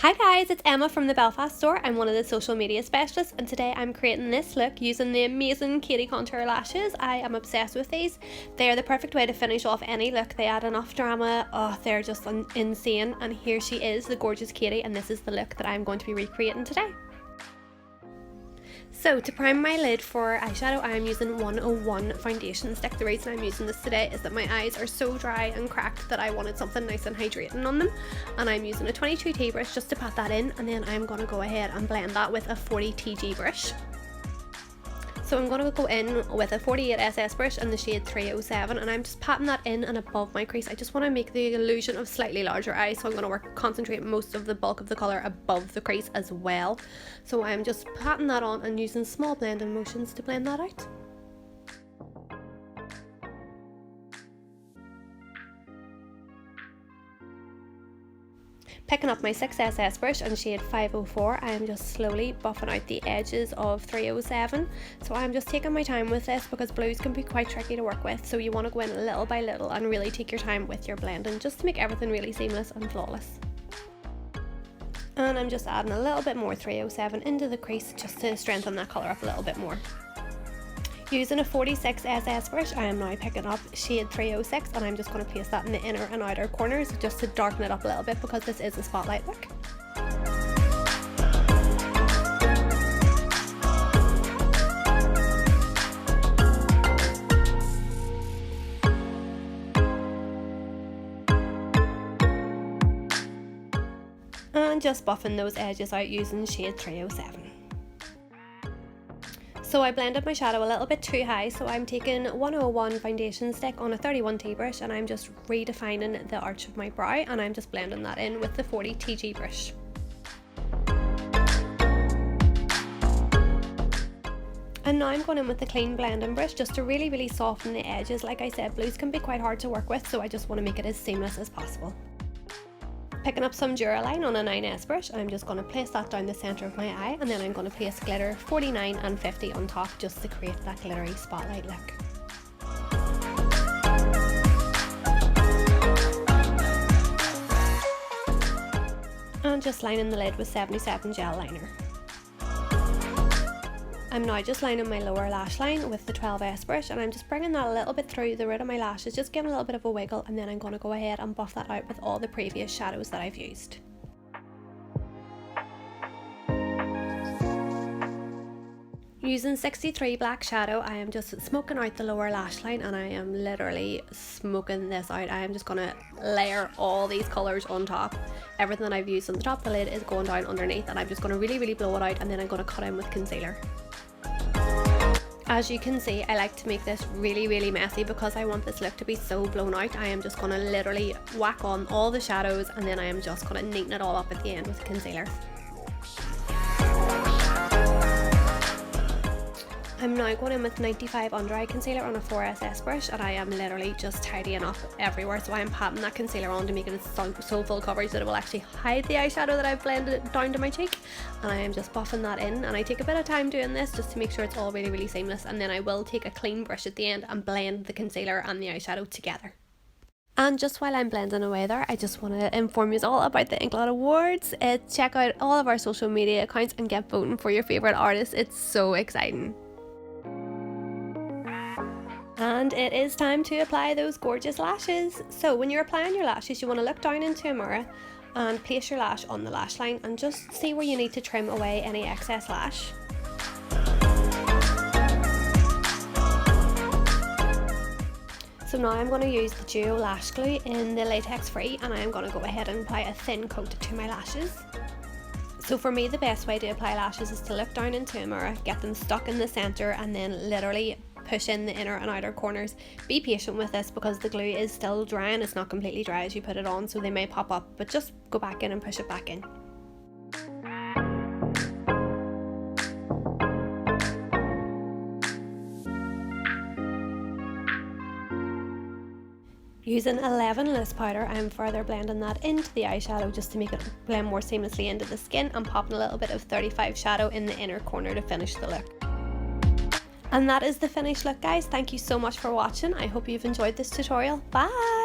Hi guys, it's Emma from the Belfast store. I'm one of the social media specialists and today I'm creating this look using the amazing Katie contour lashes. I am obsessed with these. They are the perfect way to finish off any look. They add enough drama. Oh, they're just insane. And here she is, the gorgeous Katie, and this is the look that I'm going to be recreating today. So to prime my lid for eyeshadow, I am using 101 foundation stick. The reason I'm using this today is that my eyes are so dry and cracked that I wanted something nice and hydrating on them. And I'm using a 22T brush just to pat that in, and then I'm going to go ahead and blend that with a 40TG brush. So I'm going to go in with a 48SS brush in the shade 307, and I'm just patting that in and above my crease. I just want to make the illusion of slightly larger eyes, so I'm going to concentrate most of the bulk of the colour above the crease as well. So I'm just patting that on and using small blending motions to blend that out. Picking up my 6SS brush in shade 504, I am just slowly buffing out the edges of 307. So I'm just taking my time with this because blues can be quite tricky to work with, so you want to go in little by little and really take your time with your blending just to make everything really seamless and flawless. And I'm just adding a little bit more 307 into the crease just to strengthen that colour up a little bit more. Using a 46SS brush, I am now picking up shade 306 and I'm just going to place that in the inner and outer corners just to darken it up a little bit because this is a spotlight look. And just buffing those edges out using shade 307. So I blended my shadow a little bit too high, so I'm taking 101 foundation stick on a 31T brush and I'm just redefining the arch of my brow, and I'm just blending that in with the 40TG brush. And now I'm going in with the clean blending brush just to really soften the edges. Like I said, blues can be quite hard to work with, so I just want to make it as seamless as possible. Picking up some Duraline on a 9S brush, I'm just going to place that down the centre of my eye, and then I'm going to place glitter 49 and 50 on top just to create that glittery spotlight look. And just lining the lid with 77 gel liner. I'm now just lining my lower lash line with the 12S brush, and I'm just bringing that a little bit through the root of my lashes, just giving a little bit of a wiggle, and then I'm going to go ahead and buff that out with all the previous shadows that I've used. Using 63 black shadow, I am just smoking out the lower lash line, and I am literally smoking this out. I am just going to layer all these colours on top. Everything that I've used on the top of the lid is going down underneath, and I'm just going to really blow it out, and then I'm going to cut in with concealer. As you can see, I like to make this really messy because I want this look to be so blown out. I am just going to literally whack on all the shadows, and then I am just going to neaten it all up at the end with concealer. I'm now going in with 95 under eye concealer on a 4SS brush, and I am literally just tidying up everywhere. So I am patting that concealer on to make it so full coverage that it will actually hide the eyeshadow that I've blended down to my cheek. And I am just buffing that in, and I take a bit of time doing this just to make sure it's all really seamless, and then I will take a clean brush at the end and blend the concealer and the eyeshadow together. And just while I'm blending away there, I just want to inform you all about the Inglot Awards. Check out all of our social media accounts and get voting for your favourite artists. It's so exciting. And it is time to apply those gorgeous lashes. So when you're applying your lashes, you want to look down into a mirror and place your lash on the lash line and just see where you need to trim away any excess lash. So now I'm going to use the Duo Lash Glue in the latex free, and I am going to go ahead and apply a thin coat to my lashes. So for me, the best way to apply lashes is to look down into a mirror, get them stuck in the centre, and then literally push in the inner and outer corners. Be patient with this because the glue is still dry and it's not completely dry as you put it on, so they may pop up, but just go back in and push it back in. Using 11 loose powder, I'm further blending that into the eyeshadow just to make it blend more seamlessly into the skin, and popping a little bit of 35 shadow in the inner corner to finish the look. And that is the finished look, guys. Thank you so much for watching. I hope you've enjoyed this tutorial. Bye!